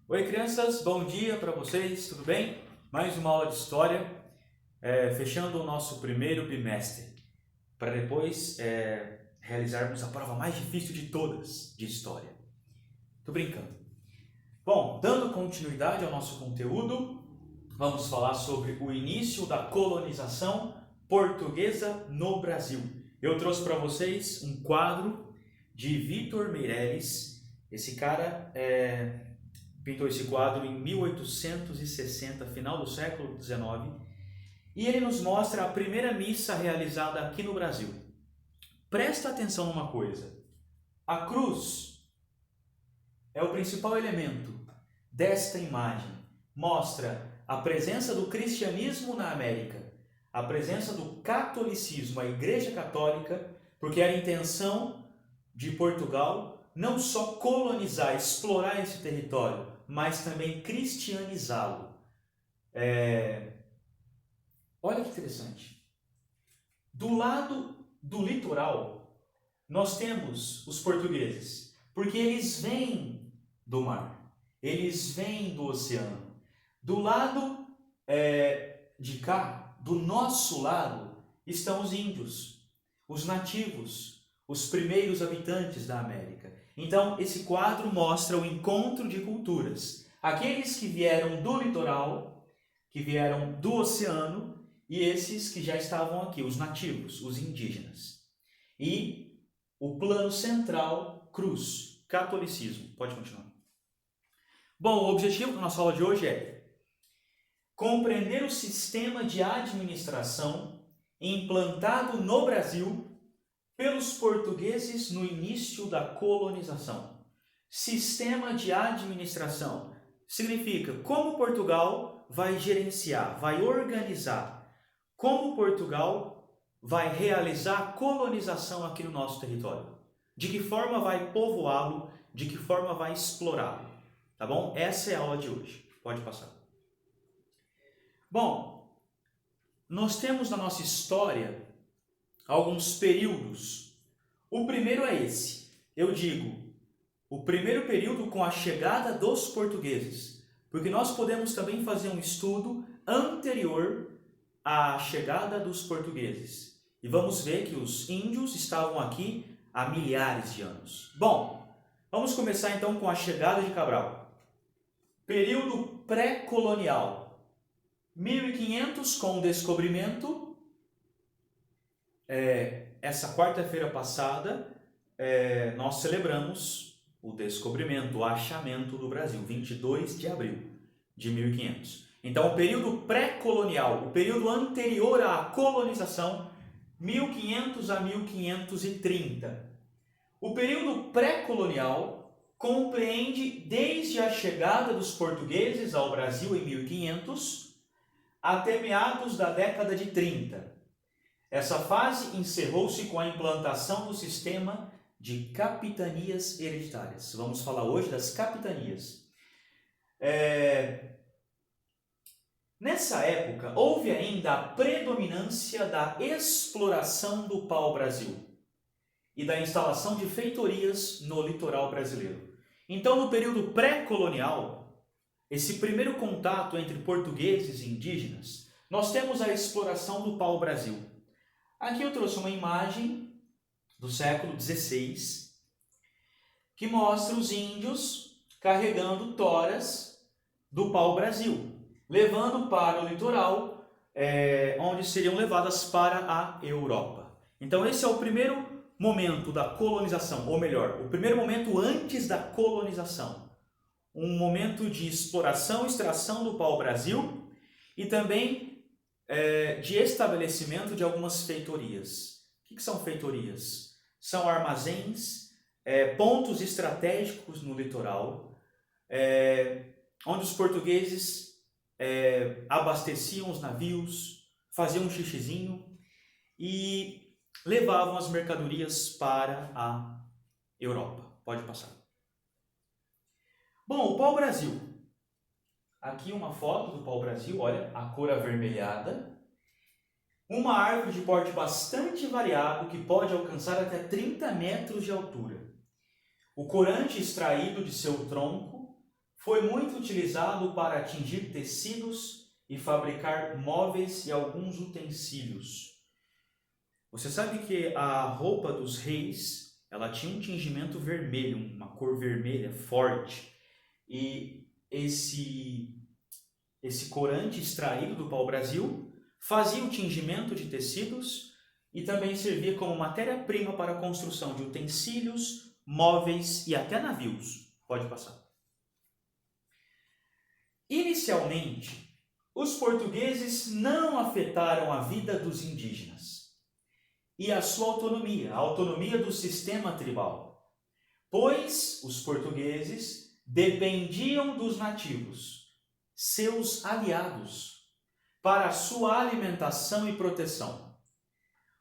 Oi, crianças, bom dia para vocês, tudo bem? Mais uma aula de história, fechando o nosso primeiro bimestre, para depois realizarmos a prova mais difícil de todas de história. Tô brincando. Bom, dando continuidade ao nosso conteúdo, vamos falar sobre o início da colonização portuguesa no Brasil. Eu trouxe para vocês um quadro de Vítor Meireles. Esse cara pintou esse quadro em 1860, final do século XIX, e ele nos mostra a primeira missa realizada aqui no Brasil. Presta atenção numa coisa: a cruz é o principal elemento desta imagem. Mostra a presença do cristianismo na América, a presença do catolicismo, a Igreja Católica, porque era a intenção de Portugal não só colonizar, explorar esse território, mas também cristianizá-lo. Olha que interessante. Do lado do litoral, nós temos os portugueses, porque eles vêm do mar, eles vêm do oceano. Do lado de cá, do nosso lado, estão os índios, os nativos, os primeiros habitantes da América. Então, esse quadro mostra o encontro de culturas. Aqueles que vieram do litoral, que vieram do oceano, e esses que já estavam aqui, os nativos, os indígenas. E o plano central, cruz, catolicismo. Pode continuar. Bom, o objetivo da nossa aula de hoje é compreender o sistema de administração implantado no Brasil pelos portugueses no início da colonização. Sistema de administração significa como Portugal vai gerenciar, vai organizar, como Portugal vai realizar a colonização aqui no nosso território. De que forma vai povoá-lo, de que forma vai explorá-lo. Tá bom? Essa é a aula de hoje. Pode passar. Bom, nós temos na nossa história alguns períodos. O primeiro é esse. Eu digo, o primeiro período com a chegada dos portugueses, porque nós podemos também fazer um estudo anterior à chegada dos portugueses. E vamos ver que os índios estavam aqui há milhares de anos. Bom, vamos começar então com a chegada de Cabral. Período pré-colonial. 1500 com o descobrimento. Essa quarta-feira passada, nós celebramos o descobrimento, o achamento do Brasil, 22 de abril de 1500. Então, o período pré-colonial, o período anterior à colonização, 1500 a 1530. O período pré-colonial compreende desde a chegada dos portugueses ao Brasil em 1500 até meados da década de 30. Essa fase encerrou-se com a implantação do sistema de capitanias hereditárias. Vamos falar hoje das capitanias. Nessa época, houve ainda a predominância da exploração do pau-brasil e da instalação de feitorias no litoral brasileiro. Então, no período pré-colonial, esse primeiro contato entre portugueses e indígenas, nós temos a exploração do pau-brasil. Aqui eu trouxe uma imagem do século XVI que mostra os índios carregando toras do pau-brasil, levando para o litoral, onde seriam levadas para a Europa. Então esse é o primeiro momento da colonização, ou melhor, o primeiro momento antes da colonização. Um momento de exploração e extração do pau-brasil e também de estabelecimento de algumas feitorias. O que são feitorias? São armazéns, pontos estratégicos no litoral, onde os portugueses abasteciam os navios, faziam um xixizinho e levavam as mercadorias para a Europa. Pode passar. Bom, o pau-brasil. Aqui uma foto do pau-brasil, olha, a cor avermelhada. Uma árvore de porte bastante variado que pode alcançar até 30 metros de altura. O corante extraído de seu tronco foi muito utilizado para tingir tecidos e fabricar móveis e alguns utensílios. Você sabe que a roupa dos reis, ela tinha um tingimento vermelho, uma cor vermelha forte. E esse corante extraído do pau-brasil fazia o tingimento de tecidos e também servia como matéria-prima para a construção de utensílios, móveis e até navios. Pode passar. Inicialmente, os portugueses não afetaram a vida dos indígenas e a sua autonomia, a autonomia do sistema tribal, pois os portugueses dependiam dos nativos, seus aliados, para a sua alimentação e proteção.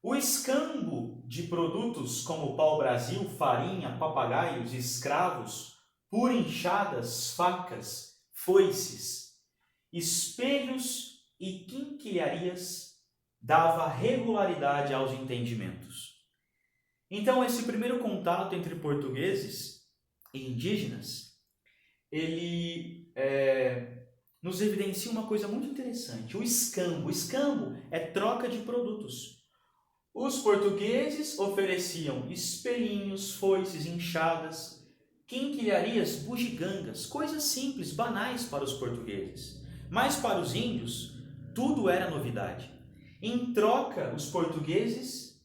O escambo de produtos como pau-brasil, farinha, papagaios, escravos, por enxadas, facas, foices, espelhos e quinquilharias dava regularidade aos entendimentos. Então, esse primeiro contato entre portugueses e indígenas, ele nos evidencia uma coisa muito interessante. O escambo. O escambo é troca de produtos. Os portugueses ofereciam espelhinhos, foices, enxadas, quinquilharias, bugigangas, coisas simples, banais para os portugueses. Mas para os índios, tudo era novidade. Em troca, os portugueses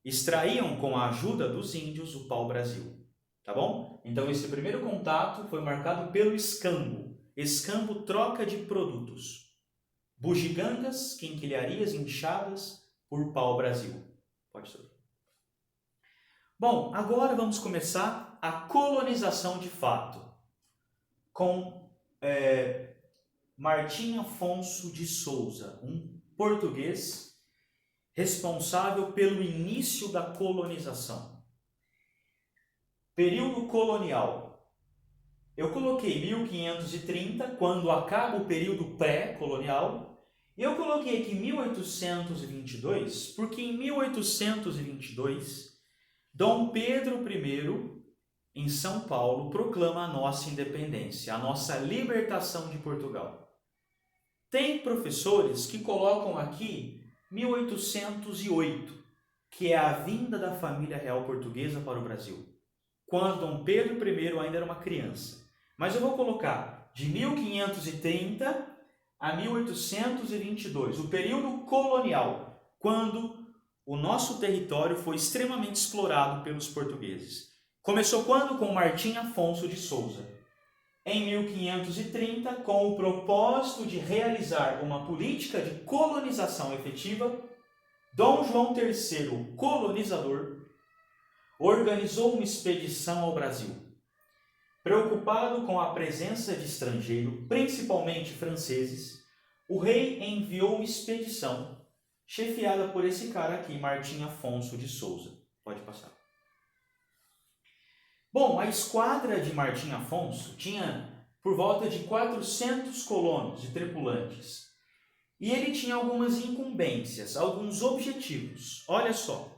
extraíam com a ajuda dos índios o pau-brasil. Tá bom? Então esse primeiro contato foi marcado pelo escambo. Escambo, troca de produtos. Bugigangas, quinquilharias, enxadas por pau-brasil. Pode ser. Bom, agora vamos começar a colonização de fato, com Martim Afonso de Souza, um português responsável pelo início da colonização. Período colonial. Eu coloquei 1530, quando acaba o período pré-colonial, e eu coloquei aqui 1822, porque em 1822, Dom Pedro I, em São Paulo, proclama a nossa independência, a nossa libertação de Portugal. Tem professores que colocam aqui 1808, que é a vinda da família real portuguesa para o Brasil, quando Dom Pedro I ainda era uma criança. Mas eu vou colocar de 1530 a 1822, o período colonial, quando o nosso território foi extremamente explorado pelos portugueses. Começou quando? Com Martim Afonso de Souza. Em 1530, com o propósito de realizar uma política de colonização efetiva, Dom João III, o colonizador, organizou uma expedição ao Brasil. Preocupado com a presença de estrangeiros, principalmente franceses, o rei enviou uma expedição chefiada por esse cara aqui, Martim Afonso de Souza. Pode passar. Bom, a esquadra de Martim Afonso tinha por volta de 400 colonos e tripulantes. E ele tinha algumas incumbências, alguns objetivos. Olha só.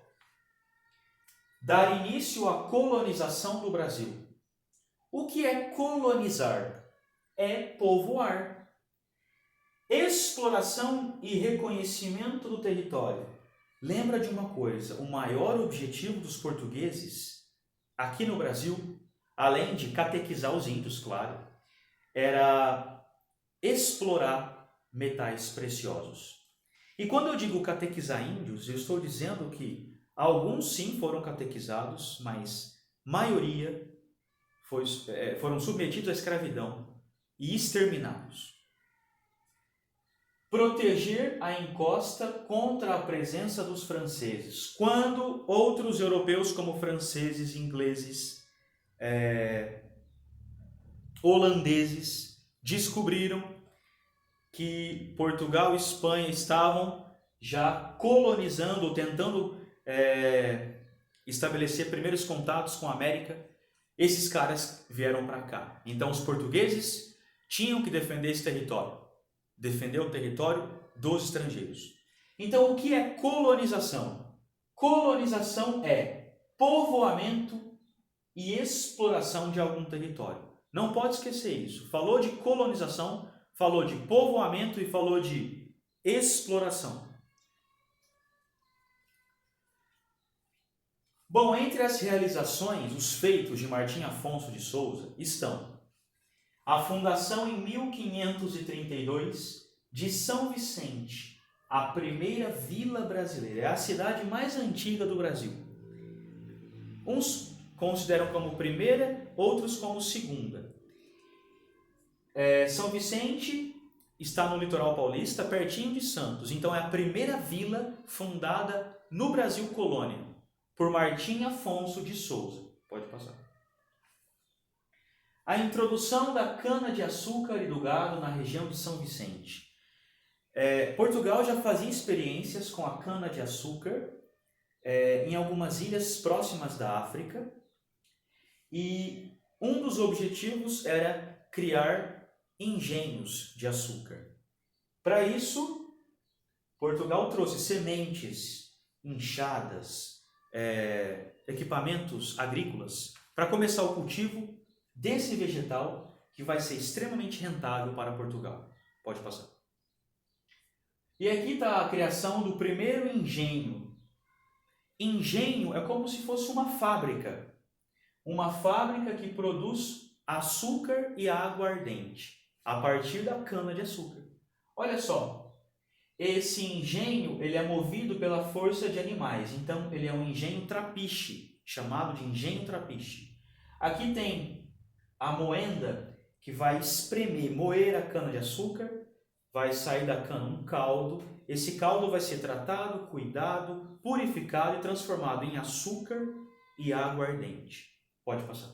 Dar início à colonização do Brasil. O que é colonizar? É povoar. Exploração e reconhecimento do território. Lembra de uma coisa, o maior objetivo dos portugueses aqui no Brasil, além de catequizar os índios, claro, era explorar metais preciosos. E quando eu digo catequizar índios, eu estou dizendo que alguns sim foram catequizados, mas a maioria foram submetidos à escravidão e exterminados. Proteger a encosta contra a presença dos franceses. Quando outros europeus, como franceses, ingleses, holandeses, descobriram que Portugal e Espanha estavam já colonizando, ou tentando estabelecer primeiros contatos com a América, esses caras vieram para cá. Então os portugueses tinham que defender esse território. Defender o território dos estrangeiros. Então, o que é colonização? Colonização é povoamento e exploração de algum território. Não pode esquecer isso. Falou de colonização, falou de povoamento e falou de exploração. Bom, entre as realizações, os feitos de Martim Afonso de Souza estão a fundação em 1532 de São Vicente, a primeira vila brasileira, é a cidade mais antiga do Brasil. Uns consideram como primeira, outros como segunda. São Vicente está no litoral paulista, pertinho de Santos, então é a primeira vila fundada no Brasil colônia, por Martim Afonso de Souza. Pode passar. A introdução da cana-de-açúcar e do gado na região de São Vicente. Portugal já fazia experiências com a cana-de-açúcar em algumas ilhas próximas da África, e um dos objetivos era criar engenhos de açúcar. Para isso, Portugal trouxe sementes, enxadas, equipamentos agrícolas para começar o cultivo desse vegetal que vai ser extremamente rentável para Portugal. Pode passar. E aqui está a criação do primeiro engenho. Engenho é como se fosse uma fábrica que produz açúcar e aguardente a partir da cana-de-açúcar. Olha só, esse engenho ele é movido pela força de animais, então ele é um engenho trapiche, chamado de engenho trapiche. Aqui tem a moenda que vai moer a cana-de-açúcar, vai sair da cana um caldo, esse caldo vai ser tratado, cuidado, purificado e transformado em açúcar e aguardente. Pode passar.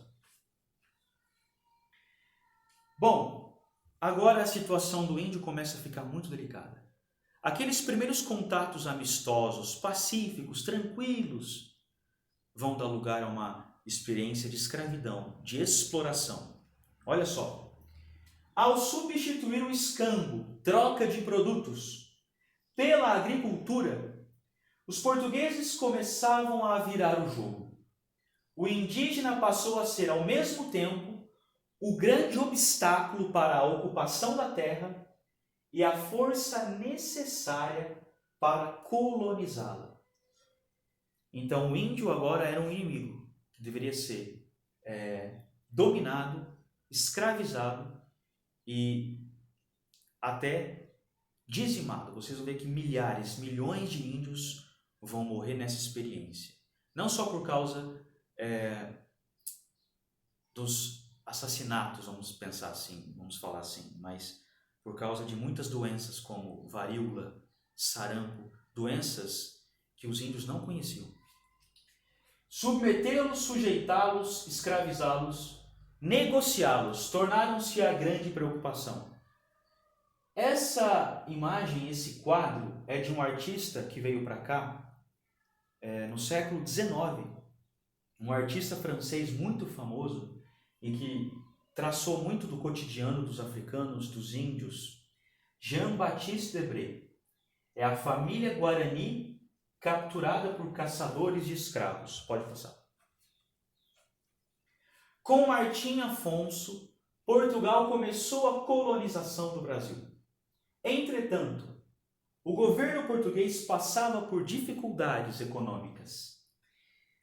Bom, agora a situação do índio começa a ficar muito delicada. Aqueles primeiros contatos amistosos, pacíficos, tranquilos, vão dar lugar a uma experiência de escravidão, de exploração. Olha só. Ao substituir o escambo, troca de produtos, pela agricultura, os portugueses começavam a virar o jogo. O indígena passou a ser, ao mesmo tempo, o grande obstáculo para a ocupação da terra e a força necessária para colonizá-la. Então, o índio agora era um inimigo que deveria ser dominado, escravizado e até dizimado. Vocês vão ver que milhares, milhões de índios vão morrer nessa experiência. Não só por causa dos assassinatos, vamos pensar assim, vamos falar assim, mas por causa de muitas doenças como varíola, sarampo, doenças que os índios não conheciam. Submetê-los, sujeitá-los, escravizá-los, negociá-los, tornaram-se a grande preocupação. Essa imagem, esse quadro, é de um artista que veio para cá no século XIX, um artista francês muito famoso e que traçou muito do cotidiano dos africanos, dos índios, Jean-Baptiste Debré. É a família Guarani capturada por caçadores de escravos. Pode passar. Com Martim Afonso, Portugal começou a colonização do Brasil. Entretanto, o governo português passava por dificuldades econômicas.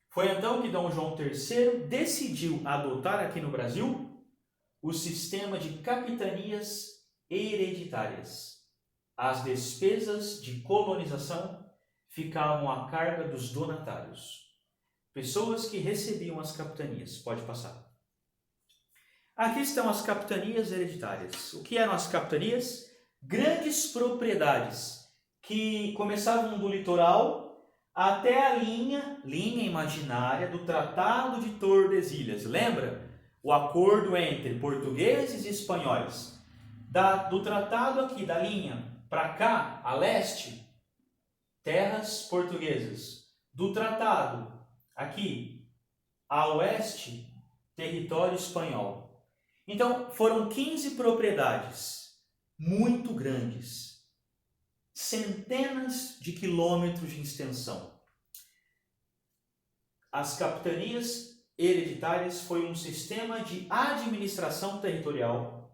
Foi então que Dom João III decidiu adotar aqui no Brasil o sistema de capitanias hereditárias. As despesas de colonização ficavam à carga dos donatários, pessoas que recebiam as capitanias. Pode passar. Aqui estão as capitanias hereditárias. O que eram as capitanias? Grandes propriedades que começavam do litoral até a linha imaginária do Tratado de Tordesilhas. Lembra? O acordo entre portugueses e espanhóis. Do tratado aqui, da linha para cá, a leste, terras portuguesas. Do tratado aqui, a oeste, território espanhol. Então, foram 15 propriedades muito grandes, centenas de quilômetros de extensão. As capitanias hereditárias foi um sistema de administração territorial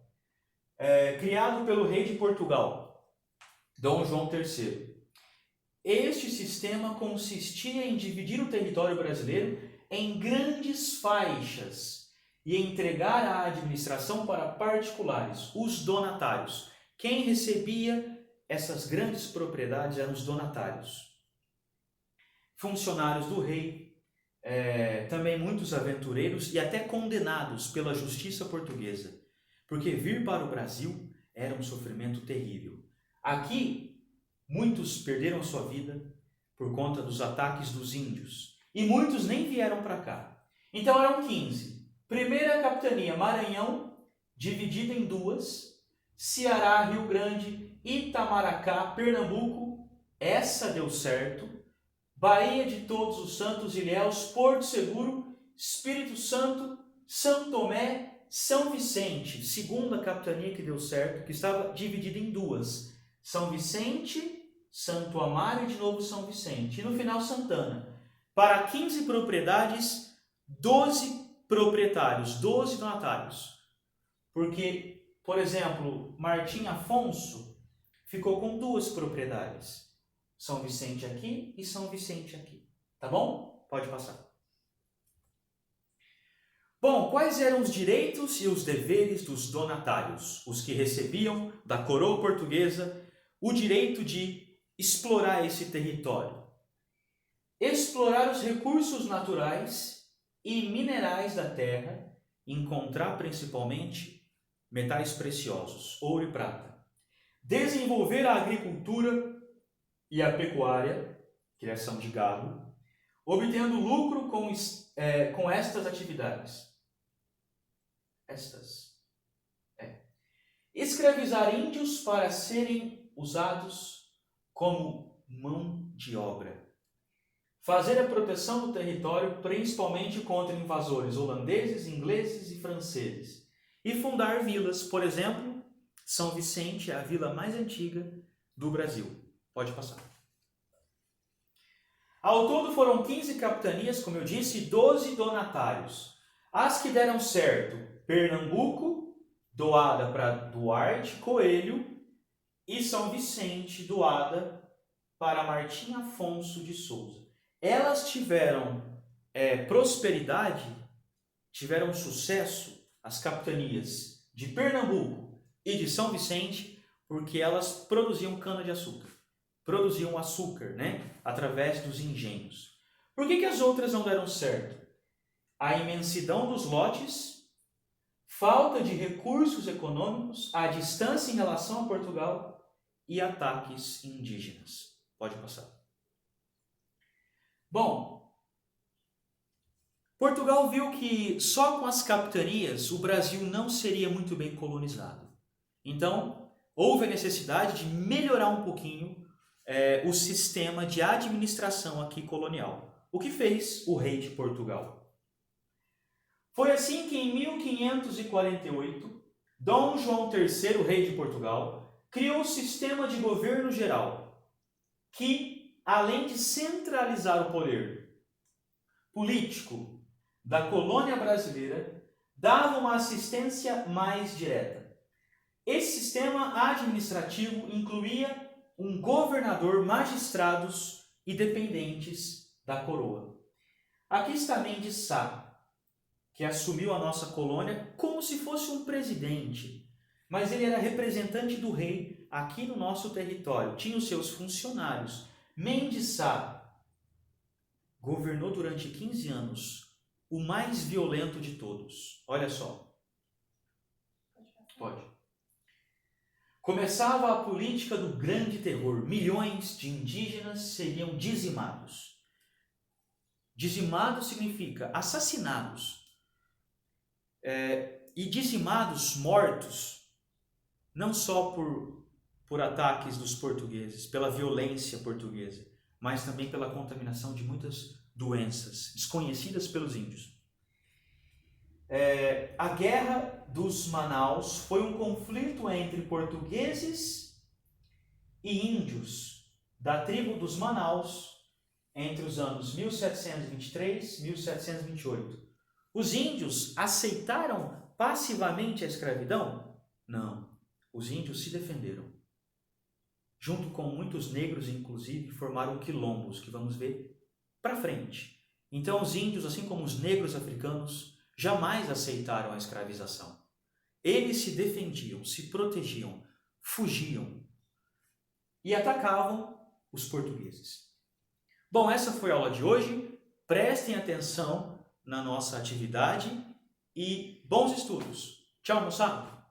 criado pelo rei de Portugal, Dom João III. Este sistema consistia em dividir o território brasileiro em grandes faixas e entregar a administração para particulares, os donatários. Quem recebia essas grandes propriedades eram os donatários. Funcionários do rei, também muitos aventureiros e até condenados pela justiça portuguesa, porque vir para o Brasil era um sofrimento terrível. Aqui, muitos perderam sua vida por conta dos ataques dos índios e muitos nem vieram para cá. Então eram 15. Primeira capitania, Maranhão, dividida em duas, Ceará, Rio Grande, Itamaracá, Pernambuco, essa deu certo, Bahia de Todos os Santos, Ilhéus, Porto Seguro, Espírito Santo, São Tomé, São Vicente, segunda capitania que deu certo, que estava dividida em duas, São Vicente, Santo Amaro e de novo São Vicente, e no final Santana. Para 15 propriedades, 12 proprietários, 12 donatários, porque, por exemplo, Martim Afonso ficou com 2 propriedades, São Vicente aqui e São Vicente aqui, tá bom? Pode passar. Bom, quais eram os direitos e os deveres dos donatários, os que recebiam da coroa portuguesa o direito de explorar esse território? Explorar os recursos naturais e minerais da terra, encontrar principalmente metais preciosos, ouro e prata. Desenvolver a agricultura e a pecuária, criação de gado, obtendo lucro com estas atividades. Escravizar índios para serem usados como mão de obra. Fazer a proteção do território, principalmente contra invasores holandeses, ingleses e franceses. E fundar vilas, por exemplo, São Vicente é a vila mais antiga do Brasil. Pode passar. Ao todo foram 15 capitanias, como eu disse, e 12 donatários. As que deram certo, Pernambuco, doada para Duarte Coelho, e São Vicente, doada para Martim Afonso de Souza. Elas tiveram prosperidade, tiveram sucesso, as capitanias de Pernambuco e de São Vicente, porque elas produziam cana-de-açúcar. Produziam açúcar, através dos engenhos. Por que as outras não deram certo? A imensidão dos lotes, falta de recursos econômicos, a distância em relação a Portugal e ataques indígenas. Pode passar. Bom, Portugal viu que só com as capitanias o Brasil não seria muito bem colonizado. Então, houve a necessidade de melhorar um pouquinho o sistema de administração aqui colonial. O que fez o rei de Portugal? Foi assim que em 1548, Dom João III, rei de Portugal, criou o sistema de governo geral, que, além de centralizar o poder político da colônia brasileira, dava uma assistência mais direta. Esse sistema administrativo incluía um governador, magistrados e dependentes da coroa. Aqui está Mendes Sá, que assumiu a nossa colônia como se fosse um presidente, mas ele era representante do rei aqui no nosso território, tinha os seus funcionários. Mendes Sá governou durante 15 anos, o mais violento de todos. Olha só. Pode. Começava a política do grande terror. Milhões de indígenas seriam dizimados. Dizimado significa assassinados. E dizimados, mortos, não só por ataques dos portugueses, pela violência portuguesa, mas também pela contaminação de muitas doenças desconhecidas pelos índios. A Guerra dos Manaus foi um conflito entre portugueses e índios da tribo dos Manaus entre os anos 1723 e 1728. Os índios aceitaram passivamente a escravidão? Não. Os índios se defenderam. Junto com muitos negros, inclusive, formaram quilombos, que vamos ver para frente. Então, os índios, assim como os negros africanos, jamais aceitaram a escravização. Eles se defendiam, se protegiam, fugiam e atacavam os portugueses. Bom, essa foi a aula de hoje. Prestem atenção na nossa atividade e bons estudos. Tchau, moçada!